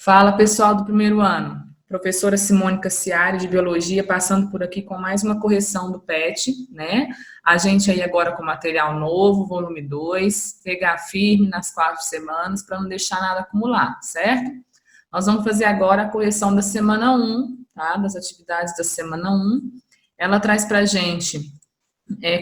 Fala, pessoal do primeiro ano. Professora Simone Cassiari, de Biologia, passando por aqui com mais uma correção do PET, né? A gente aí agora com material novo, volume 2, pegar firme nas 4 semanas para não deixar nada acumular, certo? Nós vamos fazer agora a correção da semana 1, tá? Das atividades da semana 1. Ela traz para a gente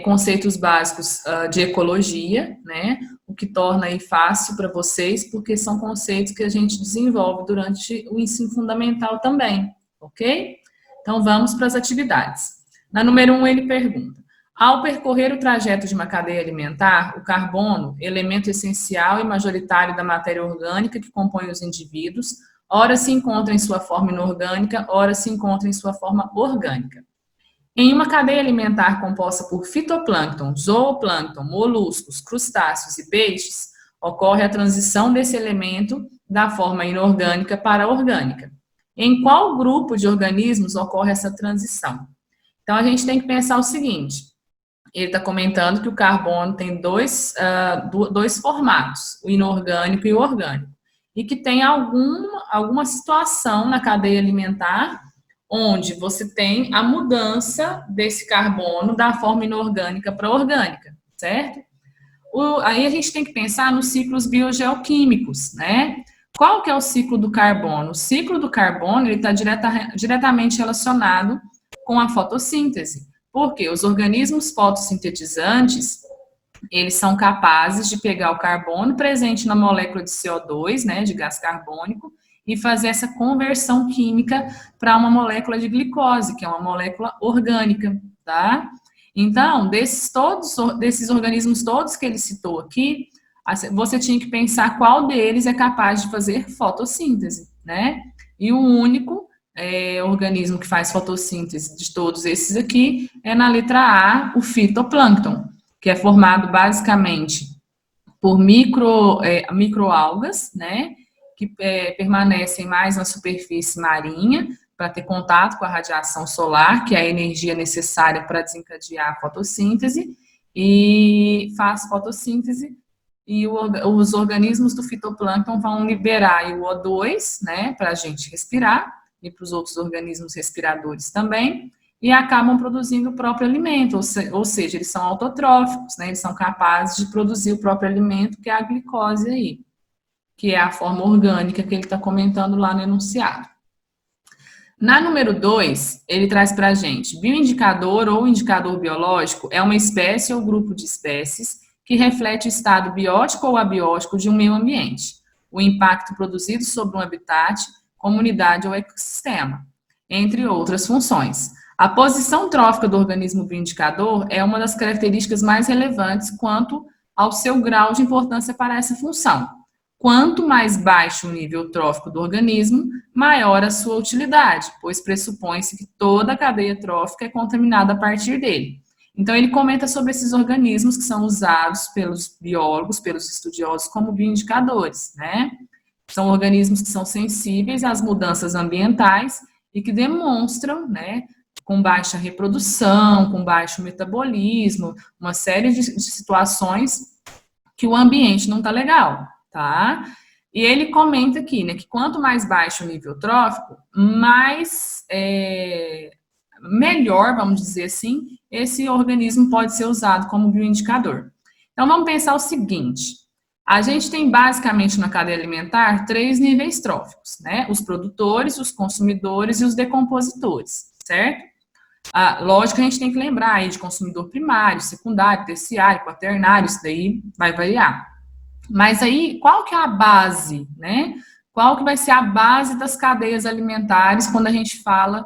conceitos básicos de ecologia, né? O que torna aí fácil para vocês, porque são conceitos que a gente desenvolve durante o ensino fundamental também, ok? Então, vamos para as atividades. Na número 1, ele pergunta: ao percorrer o trajeto de uma cadeia alimentar, o carbono, elemento essencial e majoritário da matéria orgânica que compõe os indivíduos, ora se encontra em sua forma inorgânica, ora se encontra em sua forma orgânica. Em uma cadeia alimentar composta por fitoplâncton, zooplâncton, moluscos, crustáceos e peixes, ocorre a transição desse elemento da forma inorgânica para a orgânica. Em qual grupo de organismos ocorre essa transição? Então, a gente tem que pensar o seguinte: ele está comentando que o carbono tem dois formatos, o inorgânico e o orgânico, e que tem alguma situação na cadeia alimentar onde você tem a mudança desse carbono da forma inorgânica para a orgânica, certo? Aí a gente tem que pensar nos ciclos biogeoquímicos, né? Qual que é o ciclo do carbono? O ciclo do carbono está diretamente relacionado com a fotossíntese, porque os organismos fotossintetizantes, eles são capazes de pegar o carbono presente na molécula de CO2, né, de gás carbônico, e fazer essa conversão química para uma molécula de glicose, que é uma molécula orgânica, tá? Então, desses organismos todos que ele citou aqui, você tinha que pensar qual deles é capaz de fazer fotossíntese, né? E o único organismo que faz fotossíntese de todos esses aqui é, na letra A, o fitoplâncton, que é formado basicamente por microalgas, né? Que permanecem mais na superfície marinha para ter contato com a radiação solar, que é a energia necessária para desencadear a fotossíntese, e faz fotossíntese, e os organismos do fitoplâncton vão liberar o O2, né, para a gente respirar, e para os outros organismos respiradores também, e acabam produzindo o próprio alimento, ou seja, eles são autotróficos, né, eles são capazes de produzir o próprio alimento, que é a glicose aí, que é a forma orgânica que ele está comentando lá no enunciado. Na número 2, ele traz para a gente: bioindicador ou indicador biológico é uma espécie ou grupo de espécies que reflete o estado biótico ou abiótico de um meio ambiente, o impacto produzido sobre um habitat, comunidade ou ecossistema, entre outras funções. A posição trófica do organismo bioindicador é uma das características mais relevantes quanto ao seu grau de importância para essa função. Quanto mais baixo o nível trófico do organismo, maior a sua utilidade, pois pressupõe-se que toda a cadeia trófica é contaminada a partir dele. Então, ele comenta sobre esses organismos que são usados pelos biólogos, pelos estudiosos, como bioindicadores, né? São organismos que são sensíveis às mudanças ambientais e que demonstram, né, com baixa reprodução, com baixo metabolismo, uma série de situações que o ambiente não está legal. Tá? E ele comenta aqui, né, que quanto mais baixo o nível trófico, melhor, vamos dizer assim, esse organismo pode ser usado como bioindicador. Então, vamos pensar o seguinte: a gente tem basicamente na cadeia alimentar 3 níveis tróficos, né? Os produtores, os consumidores e os decompositores, certo? Lógico que a gente tem que lembrar aí de consumidor primário, secundário, terciário, quaternário, isso daí vai variar. Mas aí, qual que é a base, né? Qual que vai ser a base das cadeias alimentares quando a gente fala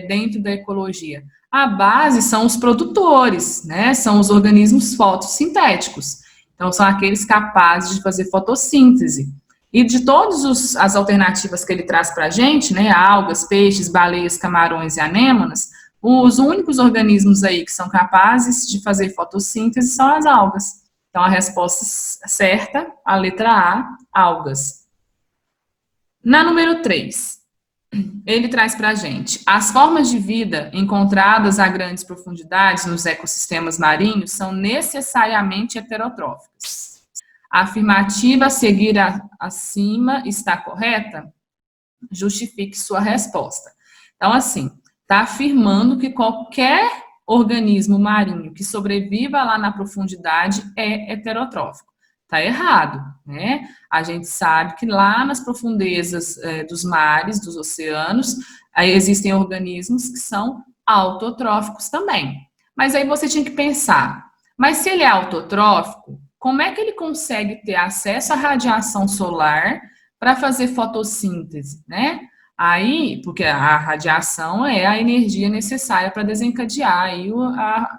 dentro da ecologia? A base são os produtores, né? São os organismos fotossintéticos. Então, são aqueles capazes de fazer fotossíntese. E de todas as alternativas que ele traz para a gente, né? Algas, peixes, baleias, camarões e anêmonas, os únicos organismos aí que são capazes de fazer fotossíntese são as algas. Então, a resposta certa, a letra A, algas. Na número 3, ele traz para a gente: as formas de vida encontradas a grandes profundidades nos ecossistemas marinhos são necessariamente heterotróficas. A afirmativa a seguir acima está correta? Justifique sua resposta. Então, assim, está afirmando que qualquer organismo marinho que sobreviva lá na profundidade é heterotrófico. Está errado, né? A gente sabe que lá nas profundezas dos mares, dos oceanos, aí existem organismos que são autotróficos também. Mas aí você tinha que pensar, mas se ele é autotrófico, como é que ele consegue ter acesso à radiação solar para fazer fotossíntese, né? Aí, porque a radiação é a energia necessária para desencadear aí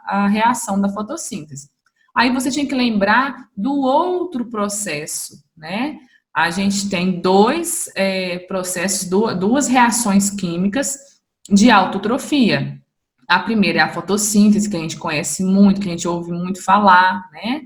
a reação da fotossíntese. Aí você tinha que lembrar do outro processo, né? A gente tem dois processos, duas reações químicas de autotrofia. A primeira é a fotossíntese, que a gente conhece muito, que a gente ouve muito falar, né?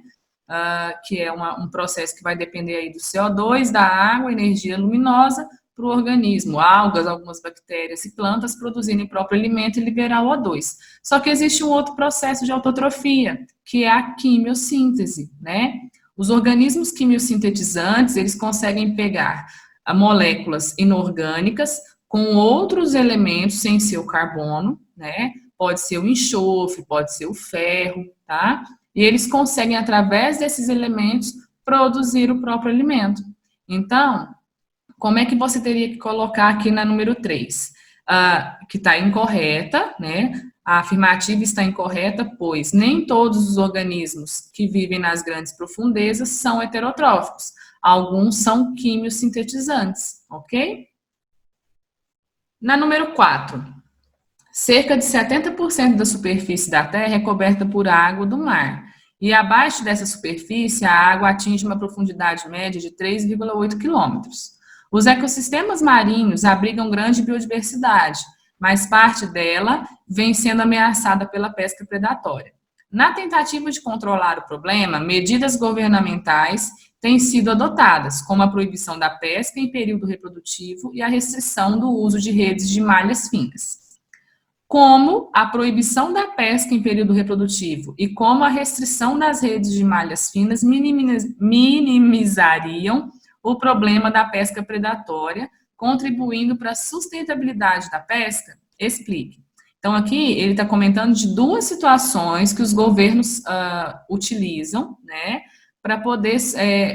Que é um processo que vai depender aí do CO2, da água, energia luminosa, para o organismo, algas, algumas bactérias e plantas produzirem próprio alimento e liberar o O2. Só que existe um outro processo de autotrofia, que é a quimiossíntese, né? Os organismos quimiosintetizantes, eles conseguem pegar moléculas inorgânicas com outros elementos sem ser o carbono, né? Pode ser o enxofre, pode ser o ferro, tá? E eles conseguem, através desses elementos, produzir o próprio alimento. Então, como é que você teria que colocar aqui na número 3? Que está incorreta, né? A afirmativa está incorreta, pois nem todos os organismos que vivem nas grandes profundezas são heterotróficos. Alguns são quimiosintetizantes, ok? Na número 4, cerca de 70% da superfície da Terra é coberta por água do mar. E abaixo dessa superfície, a água atinge uma profundidade média de 3,8 quilômetros. Os ecossistemas marinhos abrigam grande biodiversidade, mas parte dela vem sendo ameaçada pela pesca predatória. Na tentativa de controlar o problema, medidas governamentais têm sido adotadas, como a proibição da pesca em período reprodutivo e a restrição do uso de redes de malhas finas. Como a proibição da pesca em período reprodutivo e como a restrição das redes de malhas finas minimizariam o problema da pesca predatória, contribuindo para a sustentabilidade da pesca? Explique. Então, aqui ele está comentando de duas situações que os governos utilizam, né, para poder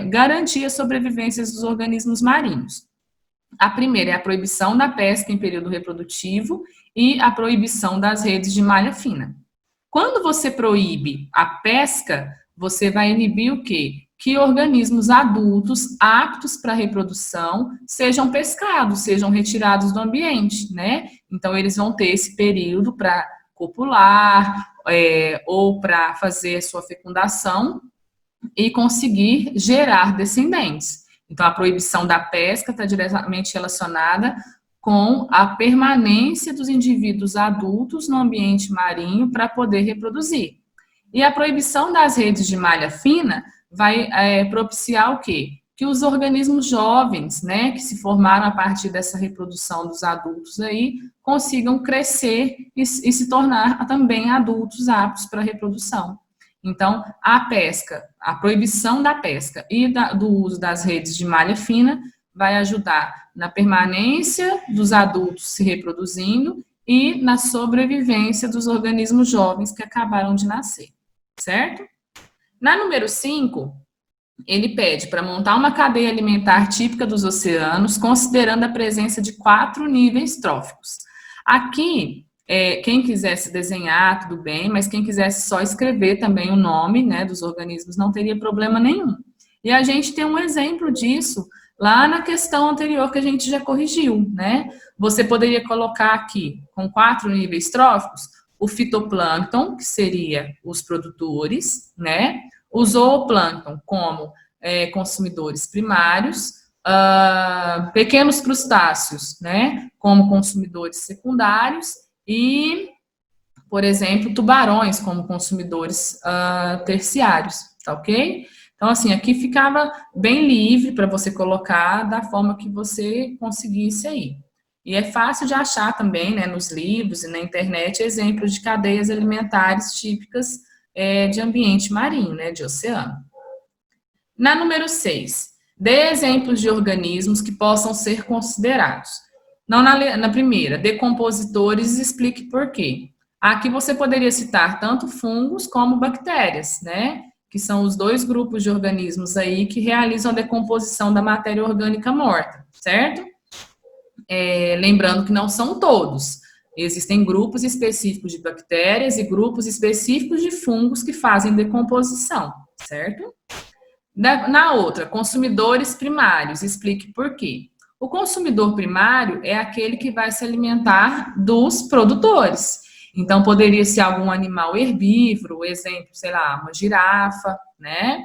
garantir a sobrevivência dos organismos marinhos. A primeira é a proibição da pesca em período reprodutivo e a proibição das redes de malha fina. Quando você proíbe a pesca, você vai inibir o quê? Que organismos adultos aptos para reprodução sejam pescados, sejam retirados do ambiente, né? Então, eles vão ter esse período para copular ou para fazer sua fecundação e conseguir gerar descendentes. Então, a proibição da pesca está diretamente relacionada com a permanência dos indivíduos adultos no ambiente marinho para poder reproduzir. E a proibição das redes de malha fina vai propiciar o quê? Que os organismos jovens, né, que se formaram a partir dessa reprodução dos adultos aí, consigam crescer e se tornar também adultos aptos para reprodução. Então, a pesca, a proibição da pesca e do uso das redes de malha fina vai ajudar na permanência dos adultos se reproduzindo e na sobrevivência dos organismos jovens que acabaram de nascer, certo? Na número 5, ele pede para montar uma cadeia alimentar típica dos oceanos, considerando a presença de 4 níveis tróficos. Aqui, quem quisesse desenhar, tudo bem, mas quem quisesse só escrever também o nome, né, dos organismos, não teria problema nenhum. E a gente tem um exemplo disso lá na questão anterior que a gente já corrigiu, né? Você poderia colocar aqui, com 4 níveis tróficos, o fitoplâncton, que seria os produtores, né? O zooplâncton, como consumidores primários, pequenos crustáceos, né? Como consumidores secundários e, por exemplo, tubarões como consumidores terciários, tá ok? Então, assim, aqui ficava bem livre para você colocar da forma que você conseguisse aí. E é fácil de achar também, né, nos livros e na internet, exemplos de cadeias alimentares típicas de ambiente marinho, né, de oceano. Na número 6, dê exemplos de organismos que possam ser considerados. Não na primeira, decompositores, explique por quê. Aqui você poderia citar tanto fungos como bactérias, né? Que são os dois grupos de organismos aí que realizam a decomposição da matéria orgânica morta, certo? Lembrando que não são todos. Existem grupos específicos de bactérias e grupos específicos de fungos que fazem decomposição, certo? Na outra, consumidores primários, explique por quê. O consumidor primário é aquele que vai se alimentar dos produtores. Então, poderia ser algum animal herbívoro, exemplo, sei lá, uma girafa, né?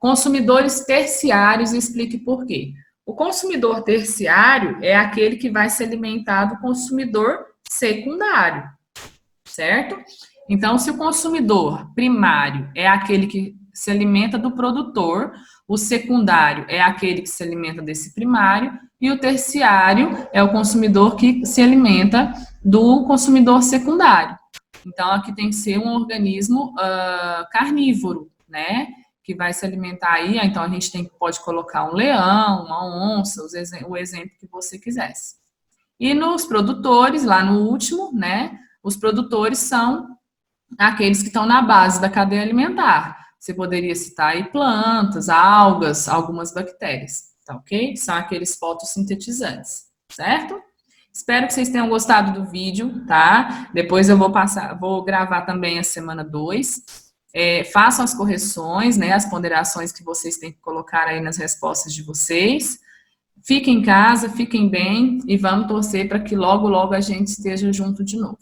Consumidores terciários, explique por quê. O consumidor terciário é aquele que vai se alimentar do consumidor secundário, certo? Então, se o consumidor primário é aquele que se alimenta do produtor, o secundário é aquele que se alimenta desse primário e o terciário é o consumidor que se alimenta do consumidor secundário. Então, aqui tem que ser um organismo carnívoro, né? Que vai se alimentar aí, então a gente pode colocar um leão, uma onça, o exemplo que você quisesse. E nos produtores, lá no último, né? Os produtores são aqueles que estão na base da cadeia alimentar. Você poderia citar aí plantas, algas, algumas bactérias, tá ok? São aqueles fotossintetizantes, certo? Espero que vocês tenham gostado do vídeo, tá? Depois eu vou gravar também a semana 2. Façam as correções, né? As ponderações que vocês têm que colocar aí nas respostas de vocês. Fiquem em casa, fiquem bem e vamos torcer para que logo, logo a gente esteja junto de novo.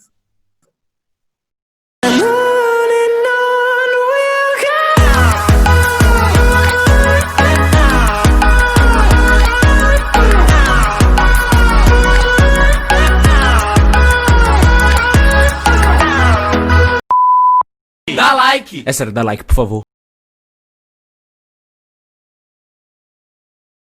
Dá like! É sério, dá like, por favor.